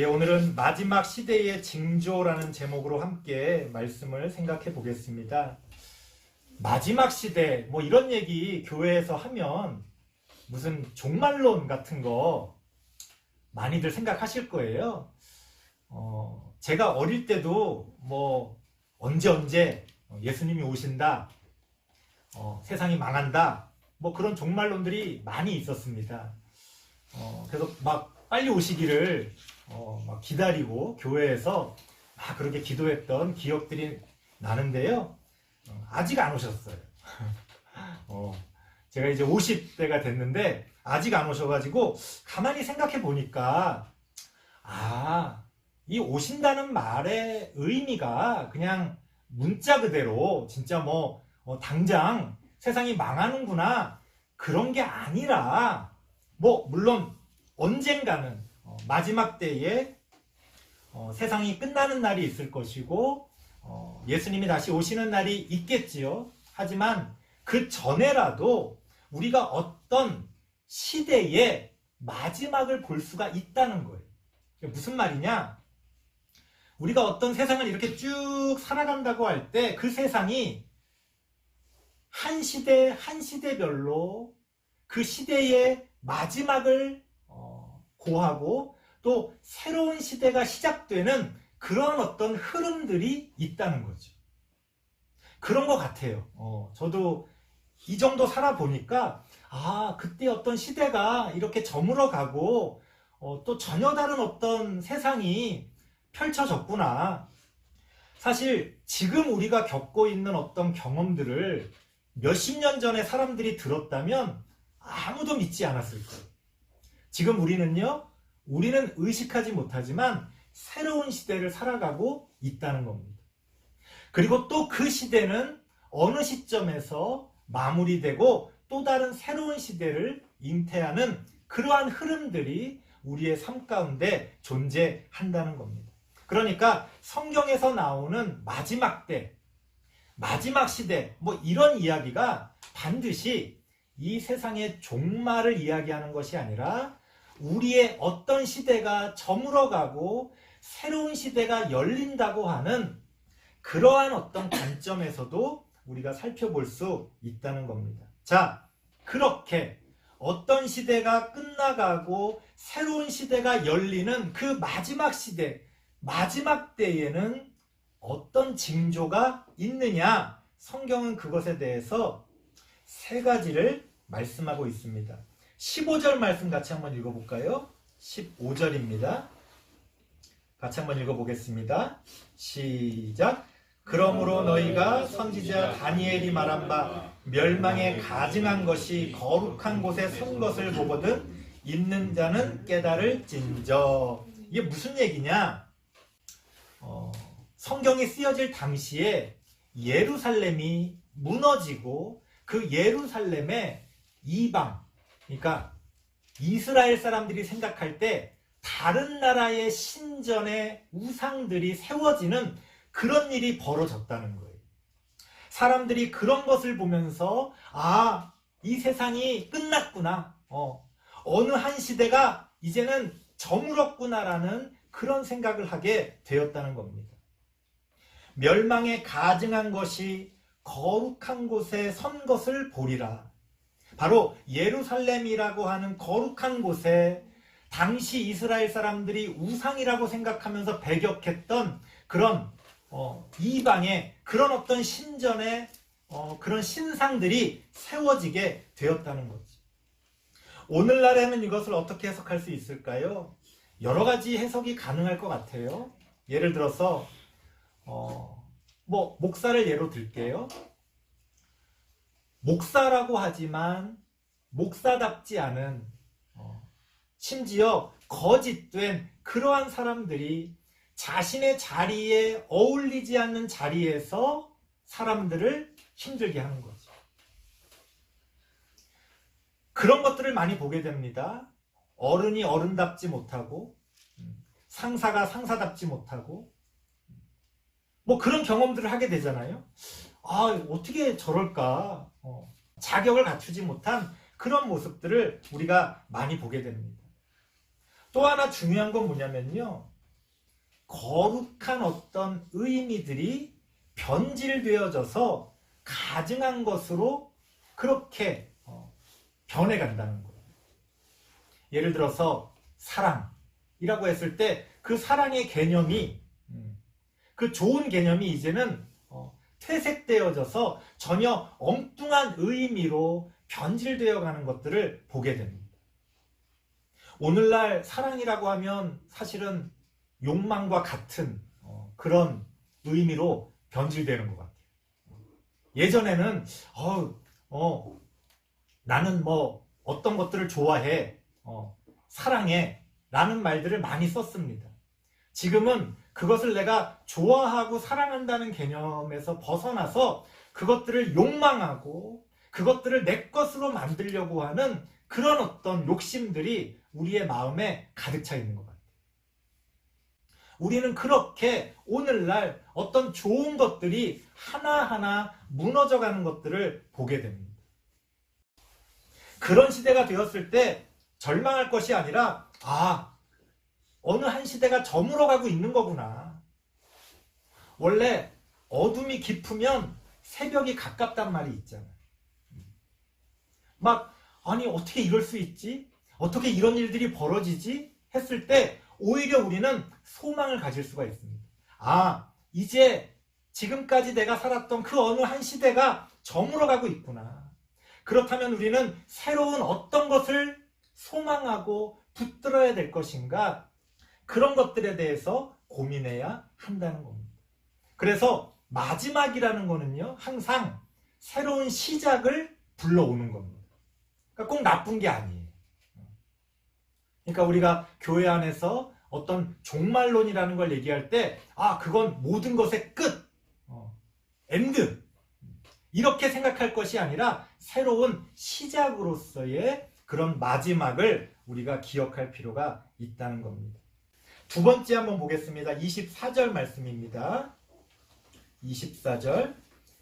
오늘은 마지막 시대의 징조라는 제목으로 함께 말씀을 생각해 보겠습니다. 마지막 시대, 뭐 이런 얘기 교회에서 하면 무슨 종말론 같은 거 많이들 생각하실 거예요. 제가 어릴 때도 뭐 언제 예수님이 오신다, 세상이 망한다, 뭐 그런 종말론들이 많이 있었습니다. 그래서 막 빨리 오시기를 막 기다리고 교회에서 막 그렇게 기도했던 기억들이 나는데요. 아직 안 오셨어요. 제가 이제 50대가 됐는데 아직 안 오셔가지고 가만히 생각해 보니까 이 오신다는 말의 의미가 그냥 문자 그대로 진짜 당장 세상이 망하는구나 그런 게 아니라 물론 언젠가는 마지막 때에 세상이 끝나는 날이 있을 것이고 예수님이 다시 오시는 날이 있겠지요. 하지만 그 전에라도 우리가 어떤 시대의 마지막을 볼 수가 있다는 거예요. 무슨 말이냐? 우리가 어떤 세상을 이렇게 쭉 살아간다고 할 때 그 세상이 한 시대 한 시대별로 그 시대의 마지막을 고하고 또 새로운 시대가 시작되는 그런 어떤 흐름들이 있다는 거죠. 그런 것 같아요. 저도 이 정도 살아보니까 그때 어떤 시대가 이렇게 저물어가고 또 전혀 다른 어떤 세상이 펼쳐졌구나. 사실 지금 우리가 겪고 있는 어떤 경험들을 몇십 년 전에 사람들이 들었다면 아무도 믿지 않았을 거예요. 지금 우리는 의식하지 못하지만 새로운 시대를 살아가고 있다는 겁니다. 그리고 또 그 시대는 어느 시점에서 마무리되고 또 다른 새로운 시대를 잉태하는 그러한 흐름들이 우리의 삶 가운데 존재한다는 겁니다. 그러니까 성경에서 나오는 마지막 때, 마지막 시대, 이런 이야기가 반드시 이 세상의 종말을 이야기하는 것이 아니라 우리의 어떤 시대가 저물어가고 새로운 시대가 열린다고 하는 그러한 어떤 관점에서도 우리가 살펴볼 수 있다는 겁니다. 자, 그렇게 어떤 시대가 끝나가고 새로운 시대가 열리는 그 마지막 시대, 마지막 때에는 어떤 징조가 있느냐? 성경은 그것에 대해서 세 가지를 말씀하고 있습니다. 15절 말씀 같이 한번 읽어볼까요? 15절입니다. 같이 한번 읽어보겠습니다. 시작. 그러므로 너희가 선지자 다니엘이 말한 바 멸망에 가증한 것이 거룩한 곳에 선 것을 보거든 있는 자는 깨달을진저. 이게 무슨 얘기냐? 성경이 쓰여질 당시에 예루살렘이 무너지고 그 예루살렘에 이방, 그러니까 이스라엘 사람들이 생각할 때 다른 나라의 신전의 우상들이 세워지는 그런 일이 벌어졌다는 거예요. 사람들이 그런 것을 보면서 이 세상이 끝났구나. 어느 한 시대가 이제는 저물었구나라는 그런 생각을 하게 되었다는 겁니다. 멸망에 가증한 것이 거룩한 곳에 선 것을 보리라. 바로 예루살렘이라고 하는 거룩한 곳에 당시 이스라엘 사람들이 우상이라고 생각하면서 배격했던 그런 이방의 그런 어떤 신전의 그런 신상들이 세워지게 되었다는 거죠. 오늘날에는 이것을 어떻게 해석할 수 있을까요? 여러 가지 해석이 가능할 것 같아요. 예를 들어서 목사를 예로 들게요. 목사라고 하지만 목사답지 않은 심지어 거짓된 그러한 사람들이 자신의 자리에 어울리지 않는 자리에서 사람들을 힘들게 하는 거죠. 그런 것들을 많이 보게 됩니다. 어른이 어른답지 못하고 상사가 상사답지 못하고 그런 경험들을 하게 되잖아요. 어떻게 저럴까? 자격을 갖추지 못한 그런 모습들을 우리가 많이 보게 됩니다. 또 하나 중요한 건 뭐냐면요. 거룩한 어떤 의미들이 변질되어져서 가증한 것으로 그렇게 변해간다는 거예요. 예를 들어서 사랑이라고 했을 때 그 사랑의 개념이 그 좋은 개념이 이제는 퇴색되어져서 전혀 엉뚱한 의미로 변질되어 가는 것들을 보게 됩니다. 오늘날 사랑이라고 하면 사실은 욕망과 같은 그런 의미로 변질되는 것 같아요. 예전에는 나는 뭐 어떤 것들을 좋아해, 사랑해 라는 말들을 많이 썼습니다. 지금은 그것을 내가 좋아하고 사랑한다는 개념에서 벗어나서 그것들을 욕망하고 그것들을 내 것으로 만들려고 하는 그런 어떤 욕심들이 우리의 마음에 가득 차 있는 것 같아요. 우리는 그렇게 오늘날 어떤 좋은 것들이 하나하나 무너져가는 것들을 보게 됩니다. 그런 시대가 되었을 때 절망할 것이 아니라 어느 한 시대가 저물어가고 있는 거구나. 원래 어둠이 깊으면 새벽이 가깝단 말이 있잖아요. 아니 어떻게 이럴 수 있지? 어떻게 이런 일들이 벌어지지? 했을 때 오히려 우리는 소망을 가질 수가 있습니다. 이제 지금까지 내가 살았던 그 어느 한 시대가 저물어가고 있구나. 그렇다면 우리는 새로운 어떤 것을 소망하고 붙들어야 될 것인가? 그런 것들에 대해서 고민해야 한다는 겁니다. 그래서 마지막이라는 거는요, 항상 새로운 시작을 불러오는 겁니다. 그러니까 꼭 나쁜 게 아니에요. 그러니까 우리가 교회 안에서 어떤 종말론이라는 걸 얘기할 때 그건 모든 것의 끝, 엔드 이렇게 생각할 것이 아니라 새로운 시작으로서의 그런 마지막을 우리가 기억할 필요가 있다는 겁니다. 두 번째 한번 보겠습니다. 24절 말씀입니다. 24절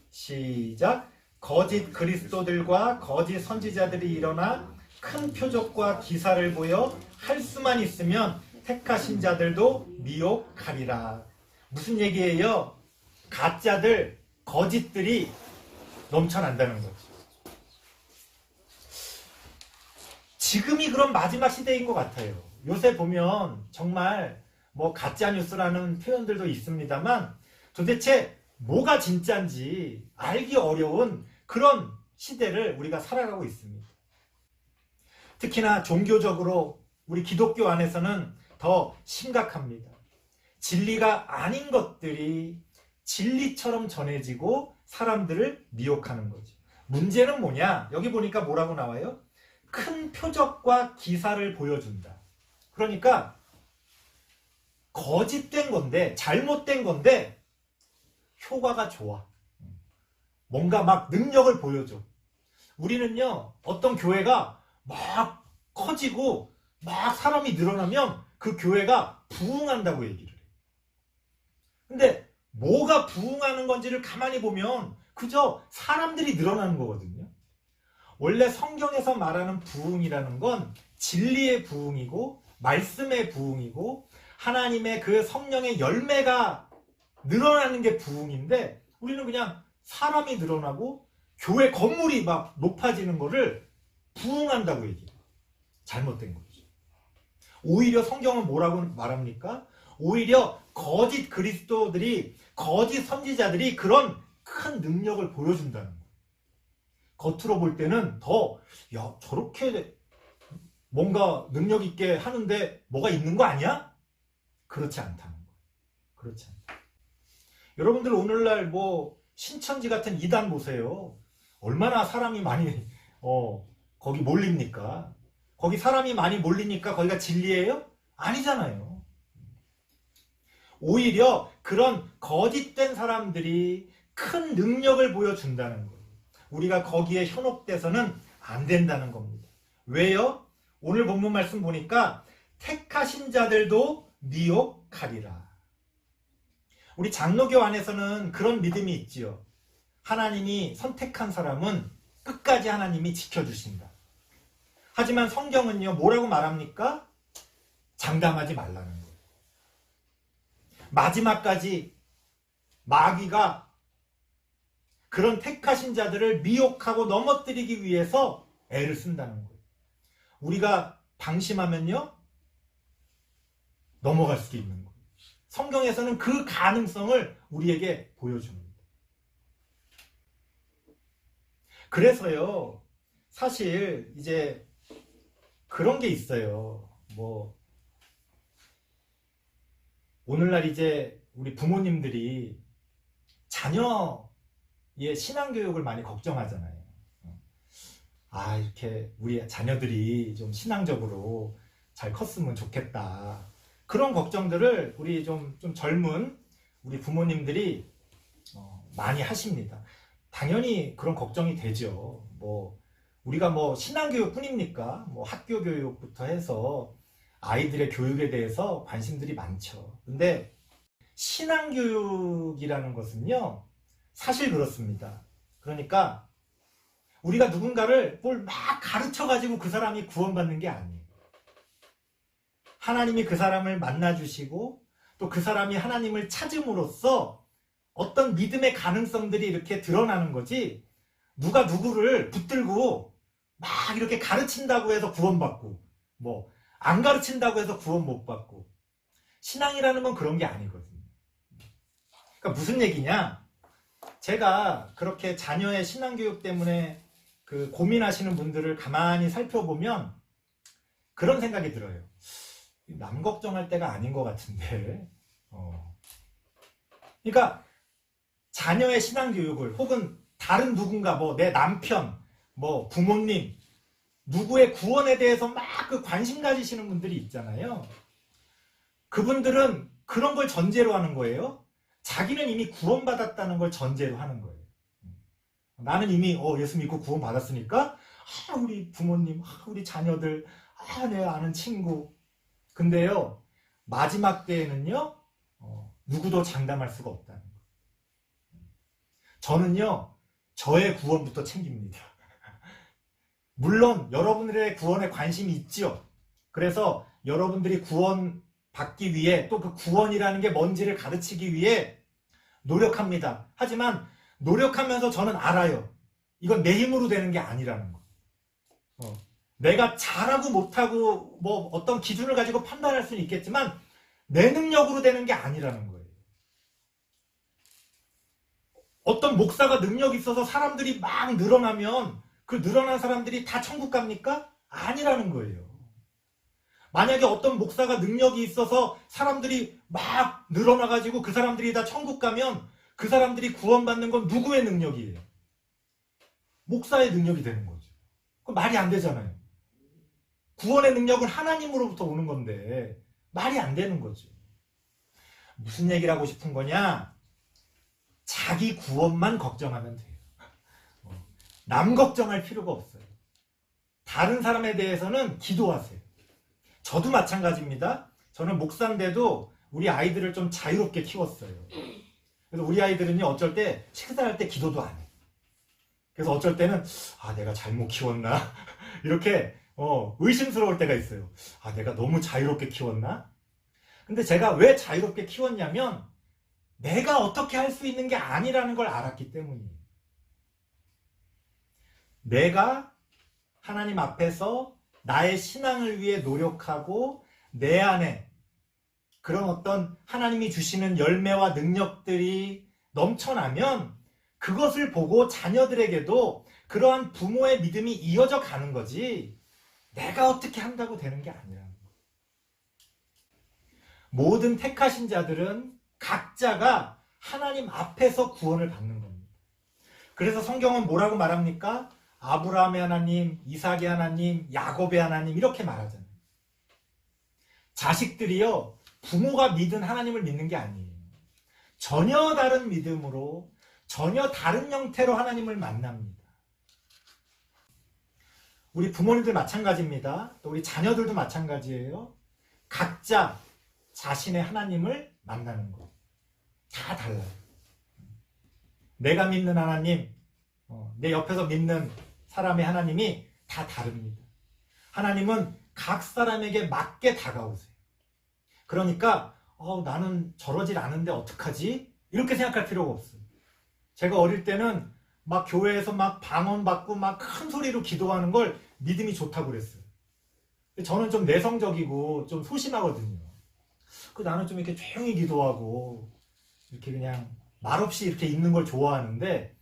시작. 거짓 그리스도들과 거짓 선지자들이 일어나 큰 표적과 기사를 보여 할 수만 있으면 택하신 자들도 미혹하리라. 무슨 얘기예요? 가짜들, 거짓들이 넘쳐난다는 거죠. 지금이 그런 마지막 시대인 것 같아요. 요새 보면 정말 가짜 뉴스라는 표현들도 있습니다만 도대체 뭐가 진짜인지 알기 어려운 그런 시대를 우리가 살아가고 있습니다. 특히나 종교적으로 우리 기독교 안에서는 더 심각합니다. 진리가 아닌 것들이 진리처럼 전해지고 사람들을 미혹하는 거죠. 문제는 뭐냐? 여기 보니까 뭐라고 나와요? 큰 표적과 기사를 보여준다. 그러니까 거짓된 건데, 잘못된 건데 효과가 좋아. 뭔가 능력을 보여줘. 우리는요, 어떤 교회가 막 커지고 막 사람이 늘어나면 그 교회가 부흥한다고 얘기를 해요. 근데 뭐가 부흥하는 건지를 가만히 보면 그저 사람들이 늘어나는 거거든요. 원래 성경에서 말하는 부흥이라는 건 진리의 부흥이고 말씀의 부흥이고 하나님의 그 성령의 열매가 늘어나는 게 부흥인데 우리는 그냥 사람이 늘어나고 교회 건물이 막 높아지는 거를 부흥한다고 얘기해요. 잘못된 거죠. 오히려 성경은 뭐라고 말합니까? 오히려 거짓 그리스도들이, 거짓 선지자들이 그런 큰 능력을 보여준다는 거예요. 겉으로 볼 때는 저렇게 뭔가 능력 있게 하는데 뭐가 있는 거 아니야? 그렇지 않다는 거예요. 그렇지 않다. 여러분들 오늘날 신천지 같은 이단 보세요. 얼마나 사람이 많이 거기 몰립니까? 거기 사람이 많이 몰리니까 거기가 진리예요? 아니잖아요. 오히려 그런 거짓된 사람들이 큰 능력을 보여준다는 거예요. 우리가 거기에 현혹돼서는 안 된다는 겁니다. 왜요? 오늘 본문 말씀 보니까 택하신 자들도 미혹하리라. 우리 장로교 안에서는 그런 믿음이 있지요. 하나님이 선택한 사람은 끝까지 하나님이 지켜주신다. 하지만 성경은요, 뭐라고 말합니까? 장담하지 말라는 거예요. 마지막까지 마귀가 그런 택하신 자들을 미혹하고 넘어뜨리기 위해서 애를 쓴다는 거예요. 우리가 방심하면요, 넘어갈 수도 있는 거예요. 성경에서는 그 가능성을 우리에게 보여줍니다. 그래서요, 사실 이제 그런 게 있어요. 뭐 오늘날 이제 우리 부모님들이 자녀의 신앙교육을 많이 걱정하잖아요. 아, 이렇게 우리 자녀들이 좀 신앙적으로 잘 컸으면 좋겠다. 그런 걱정들을 우리 좀 젊은 우리 부모님들이 많이 하십니다. 당연히 그런 걱정이 되죠. 뭐 우리가 뭐 신앙교육 뿐입니까? 뭐 학교 교육부터 해서 아이들의 교육에 대해서 관심들이 많죠. 근데 신앙교육이라는 것은요, 사실 그렇습니다. 그러니까 우리가 누군가를 뭘 막 가르쳐가지고 그 사람이 구원받는 게 아니에요. 하나님이 그 사람을 만나주시고 또 그 사람이 하나님을 찾음으로써 어떤 믿음의 가능성들이 이렇게 드러나는 거지, 누가 누구를 붙들고 막 이렇게 가르친다고 해서 구원받고 뭐 안 가르친다고 해서 구원 못 받고, 신앙이라는 건 그런 게 아니거든요. 그러니까 무슨 얘기냐, 제가 그렇게 자녀의 신앙교육 때문에 그 고민하시는 분들을 가만히 살펴보면 그런 생각이 들어요. 남 걱정할 때가 아닌 것 같은데. 그러니까 자녀의 신앙교육을, 혹은 다른 누군가, 뭐 내 남편, 뭐 부모님, 누구의 구원에 대해서 막 그 관심 가지시는 분들이 있잖아요. 그분들은 그런 걸 전제로 하는 거예요. 자기는 이미 구원받았다는 걸 전제로 하는 거예요. 나는 이미 예수 믿고 구원받았으니까 우리 부모님, 우리 자녀들, 내 아는 친구. 근데요, 마지막 때에는요, 누구도 장담할 수가 없다는 거예요. 저는요, 저의 구원부터 챙깁니다. 물론 여러분들의 구원에 관심이 있죠. 그래서 여러분들이 구원 받기 위해, 또 그 구원이라는 게 뭔지를 가르치기 위해 노력합니다. 하지만 노력하면서 저는 알아요. 이건 내 힘으로 되는 게 아니라는 거. 내가 잘하고 못하고 뭐 어떤 기준을 가지고 판단할 수는 있겠지만 내 능력으로 되는 게 아니라는 거예요. 어떤 목사가 능력이 있어서 사람들이 막 늘어나면 그 늘어난 사람들이 다 천국 갑니까? 아니라는 거예요. 만약에 어떤 목사가 능력이 있어서 사람들이 막 늘어나가지고 그 사람들이 다 천국 가면 그 사람들이 구원받는 건 누구의 능력이에요? 목사의 능력이 되는 거죠. 그건 말이 안 되잖아요. 구원의 능력은 하나님으로부터 오는 건데 말이 안 되는 거죠. 무슨 얘기를 하고 싶은 거냐? 자기 구원만 걱정하면 돼요. 남 걱정할 필요가 없어요. 다른 사람에 대해서는 기도하세요. 저도 마찬가지입니다. 저는 목사인데도 우리 아이들을 좀 자유롭게 키웠어요. 그래서 우리 아이들은요, 어쩔 때 식사할 때 기도도 안 해요. 그래서 어쩔 때는 내가 잘못 키웠나? 이렇게 의심스러울 때가 있어요. 내가 너무 자유롭게 키웠나? 근데 제가 왜 자유롭게 키웠냐면 내가 어떻게 할 수 있는 게 아니라는 걸 알았기 때문이에요. 내가 하나님 앞에서 나의 신앙을 위해 노력하고 내 안에 그런 어떤 하나님이 주시는 열매와 능력들이 넘쳐나면 그것을 보고 자녀들에게도 그러한 부모의 믿음이 이어져 가는 거지, 내가 어떻게 한다고 되는 게 아니라는 거예요. 모든 택하신 자들은 각자가 하나님 앞에서 구원을 받는 겁니다. 그래서 성경은 뭐라고 말합니까? 아브라함의 하나님, 이삭의 하나님, 야곱의 하나님, 이렇게 말하잖아요. 자식들이요, 부모가 믿은 하나님을 믿는 게 아니에요. 전혀 다른 믿음으로, 전혀 다른 형태로 하나님을 만납니다. 우리 부모님들 마찬가지입니다. 또 우리 자녀들도 마찬가지예요. 각자 자신의 하나님을 만나는 거. 다 달라요. 내가 믿는 하나님, 내 옆에서 믿는 사람의 하나님이 다 다릅니다. 하나님은 각 사람에게 맞게 다가오세요. 그러니까 나는 저러질 않은데 어떡하지? 이렇게 생각할 필요가 없어요. 제가 어릴 때는 막 교회에서 막 방언받고 막 큰 소리로 기도하는 걸 믿음이 좋다고 그랬어요. 저는 좀 내성적이고 좀 소심하거든요. 나는 좀 이렇게 조용히 기도하고 이렇게 그냥 말없이 이렇게 있는 걸 좋아하는데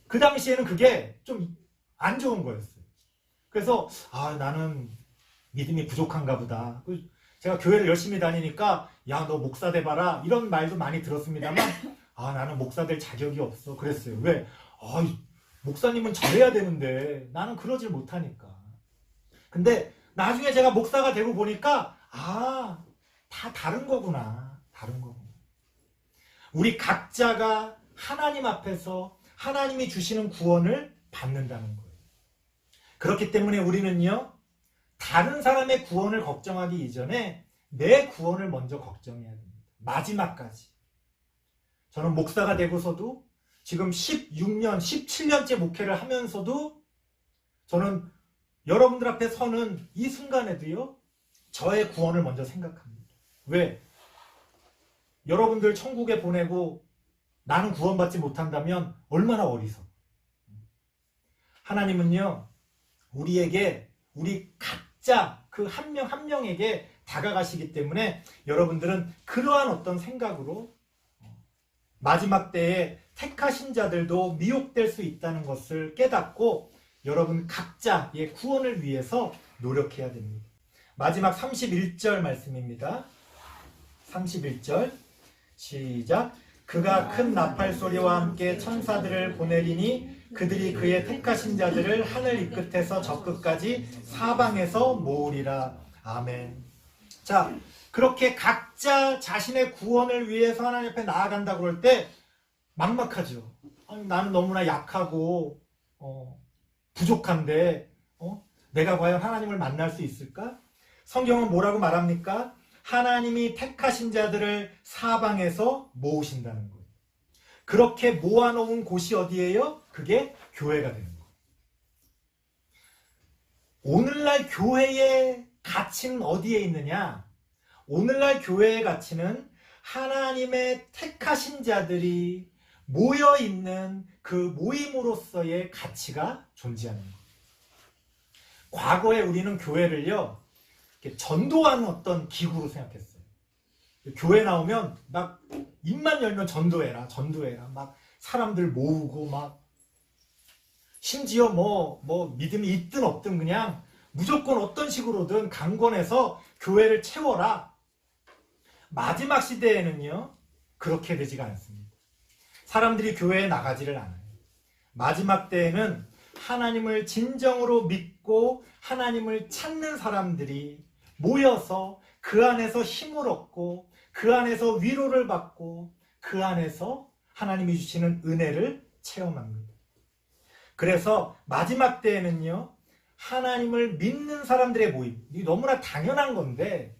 그 당시에는 그게 좀 안 좋은 거였어요. 그래서 나는 믿음이 부족한가 보다. 제가 교회를 열심히 다니니까 야, 너 목사 돼봐라 이런 말도 많이 들었습니다만 나는 목사 될 자격이 없어 그랬어요. 왜? 목사님은 잘해야 되는데 나는 그러질 못하니까. 근데 나중에 제가 목사가 되고 보니까 다 다른 거구나. 다른 거구나. 우리 각자가 하나님 앞에서 하나님이 주시는 구원을 받는다는 거예요. 그렇기 때문에 우리는요, 다른 사람의 구원을 걱정하기 이전에 내 구원을 먼저 걱정해야 됩니다. 마지막까지. 저는 목사가 되고서도 지금 16년, 17년째 목회를 하면서도 저는 여러분들 앞에 서는 이 순간에도요, 저의 구원을 먼저 생각합니다. 왜? 여러분들 천국에 보내고 나는 구원받지 못한다면 얼마나 어리석. 하나님은요, 우리에게, 우리 각자 그 한 명 한 명에게 다가가시기 때문에 여러분들은 그러한 어떤 생각으로 마지막 때에 택하신 자들도 미혹될 수 있다는 것을 깨닫고 여러분 각자의 구원을 위해서 노력해야 됩니다. 마지막 31절 말씀입니다. 31절 시작. 그가 큰 나팔 소리와 함께 천사들을 보내리니 그들이 그의 택하신 자들을 하늘 이 끝에서 저 끝까지 사방에서 모으리라. 아멘. 자, 그렇게 각자 자신의 구원을 위해서 하나님 앞에 나아간다고 그럴 때 막막하죠. 나는 너무나 약하고 부족한데 내가 과연 하나님을 만날 수 있을까? 성경은 뭐라고 말합니까? 하나님이 택하신 자들을 사방에서 모으신다는 거예요. 그렇게 모아놓은 곳이 어디예요? 그게 교회가 되는 거예요. 오늘날 교회의 가치는 어디에 있느냐? 오늘날 교회의 가치는 하나님의 택하신 자들이 모여있는 그 모임으로서의 가치가 존재하는 거예요. 과거에 우리는 교회를요, 전도하는 어떤 기구로 생각했어요. 교회 나오면 막 입만 열면 전도해라, 전도해라. 막 사람들 모으고 막 심지어 뭐 믿음이 있든 없든 그냥 무조건 어떤 식으로든 강권해서 교회를 채워라. 마지막 시대에는요, 그렇게 되지가 않습니다. 사람들이 교회에 나가지를 않아요. 마지막 때에는 하나님을 진정으로 믿고 하나님을 찾는 사람들이 모여서 그 안에서 힘을 얻고 그 안에서 위로를 받고 그 안에서 하나님이 주시는 은혜를 체험합니다. 그래서 마지막 때에는요, 하나님을 믿는 사람들의 모임, 이 너무나 당연한 건데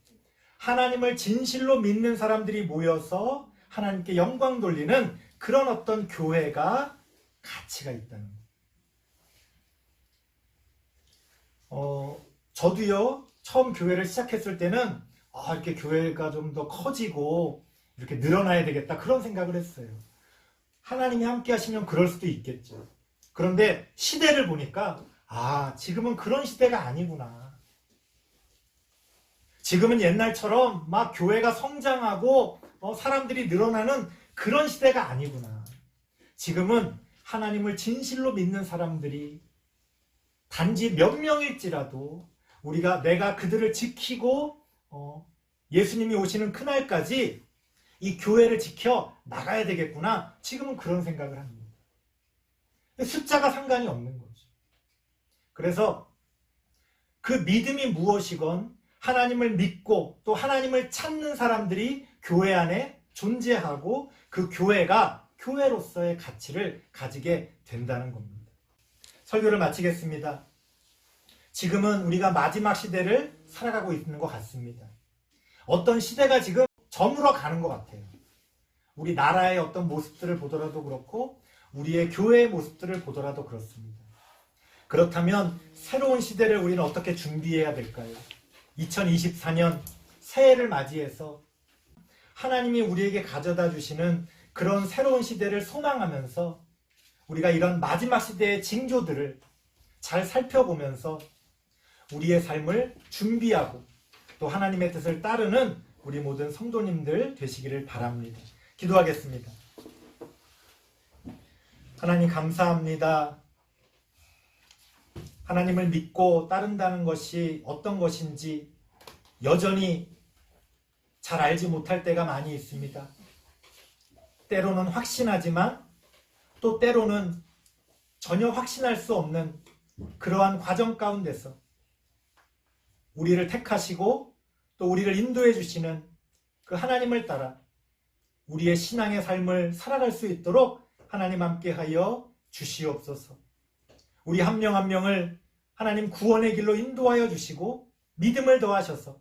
하나님을 진실로 믿는 사람들이 모여서 하나님께 영광 돌리는 그런 어떤 교회가 가치가 있다는 거예요. 저도요, 처음 교회를 시작했을 때는 이렇게 교회가 좀 더 커지고 이렇게 늘어나야 되겠다 그런 생각을 했어요. 하나님이 함께 하시면 그럴 수도 있겠죠. 그런데 시대를 보니까 지금은 그런 시대가 아니구나. 지금은 옛날처럼 막 교회가 성장하고 사람들이 늘어나는 그런 시대가 아니구나. 지금은 하나님을 진실로 믿는 사람들이 단지 몇 명일지라도 내가 그들을 지키고 예수님이 오시는 그날까지 이 교회를 지켜 나가야 되겠구나. 지금은 그런 생각을 합니다. 숫자가 상관이 없는 거죠. 그래서 그 믿음이 무엇이건 하나님을 믿고 또 하나님을 찾는 사람들이 교회 안에 존재하고 그 교회가 교회로서의 가치를 가지게 된다는 겁니다. 설교를 마치겠습니다. 지금은 우리가 마지막 시대를 살아가고 있는 것 같습니다. 어떤 시대가 지금 저물어 가는 것 같아요. 우리 나라의 어떤 모습들을 보더라도 그렇고 우리의 교회의 모습들을 보더라도 그렇습니다. 그렇다면 새로운 시대를 우리는 어떻게 준비해야 될까요? 2024년 새해를 맞이해서 하나님이 우리에게 가져다 주시는 그런 새로운 시대를 소망하면서 우리가 이런 마지막 시대의 징조들을 잘 살펴보면서 우리의 삶을 준비하고 또 하나님의 뜻을 따르는 우리 모든 성도님들 되시기를 바랍니다. 기도하겠습니다. 하나님 감사합니다. 하나님을 믿고 따른다는 것이 어떤 것인지 여전히 잘 알지 못할 때가 많이 있습니다. 때로는 확신하지만 또 때로는 전혀 확신할 수 없는 그러한 과정 가운데서 우리를 택하시고 또 우리를 인도해 주시는 그 하나님을 따라 우리의 신앙의 삶을 살아갈 수 있도록 하나님 함께하여 주시옵소서. 우리 한 명 한 명을 하나님 구원의 길로 인도하여 주시고 믿음을 더하셔서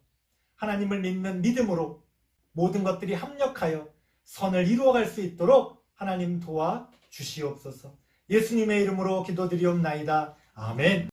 하나님을 믿는 믿음으로 모든 것들이 합력하여 선을 이루어갈 수 있도록 하나님 도와 주시옵소서. 예수님의 이름으로 기도드리옵나이다. 아멘.